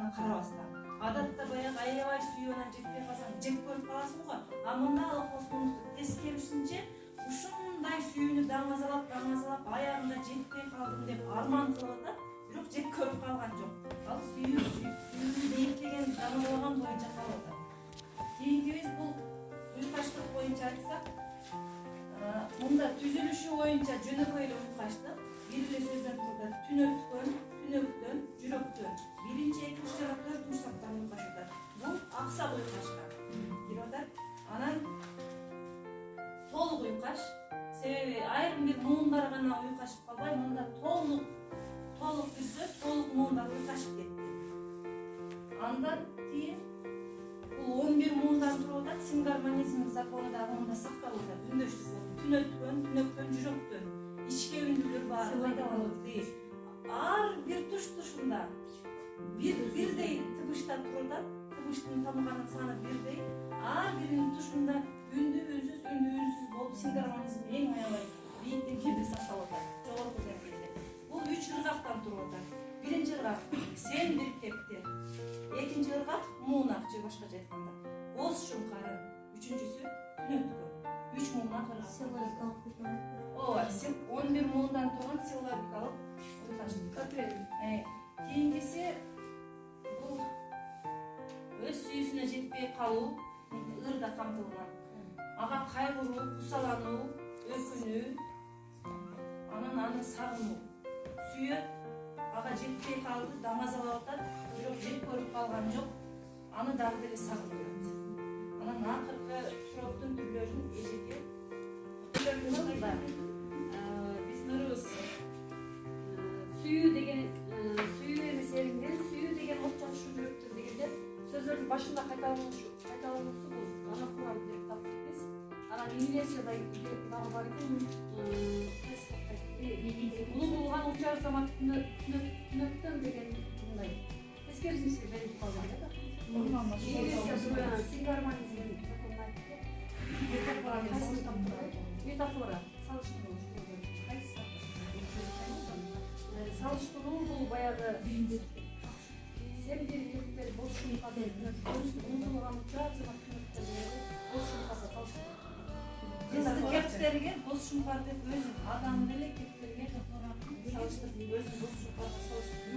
аны карабастан. Адатта баягы аябай сүйүүнөн жетпей калсаң жек көрүп каласың го. А мында алкоголдун тескерисинче ушундай сүйүүнү даңазалап аягында жетпей калдым деп арман кылып атат, бирок жек көрүп калган жок. Ал сүйүүнү ниеттеген даңазалаган боюнча калып атат. Кийинкибиз бул уйкаштык боюнча айтсак, мында түзүлүшү боюнча жөнөкөй эле уйкаштык. Бир эле сөздөн турат: түнөктөн, түнөктөн, жүрөктөн. Биринчи, экинчи жана төртүнчү саптан уйкашат. Бул аксак уйкашка кирип атат. Анан толук уйкаш. Себеби айрым бир муундар гана уйкашып калбай, мында толук бир сөз, толук муундар уйкашып кетти. Андан кийин бул 11 муундан туруп атат. Сингармонизм закону дагы мында сакталып атат. Үндөштүк болуп, түнөктөн, түнөктөн, жүрөктөн. Ичке үндүлөр бар, пайдаланылып дейт. Ар бир туш-тушунда бирдей тыбышта туруп атат. Тыбыштын тамганын саны бирдей. Ар биринин тушунда үндү үнсүз болуп сингармонизм эң аябай бийик деңгээлде сакталып атат. Жогорку деңгээлде. Бул 3 ыргактан туруп атат. Биринчи ыргак сен биркептер. Экинчи ыргак муунак же башкача айтканда боз шуңкарын. Үчүнчүсү түнөткөн. 3 муунак ыргак. Ооба, 11 муундан турган силлабикалык уйкаштык. Кийинкиси бул өз сүйүүсүнө жетпей калуу, ырда камтылган. Ага кайгыруу, кусалануу, өкүнүү, анан аны сагынуу. Сүйөт, ага жетпей калды, даңазалап атат, бирок жек көрүп калган жок. Аны дагы деле сагынат. Анан акыркы троптун түрлөрүн эжеке биз нурубуз сүйүү деген сүйүү эмес эринген, сүйүү деген от жакшы жүрөктөр дегенде сөздөрдүн башында кайталануусу бул анакурал деп таппайбыз. Анан инверсияда дагы бар экен. Улуу болгон учар замат түнөктөн деген мындай тескерисинче берип калган да. Сингармонизм законун айтты. Метафора, салыштыруу. Салыштыруу бул баягы сен биркептер боз шуңка деп унутулган учар замат түнөктөр боз шуңкага салыштыруу. Кызды кептерге боз шуңкар деп өзүн адам деле кептерге салыштырып өзүн боз шуңкарга салыштырып.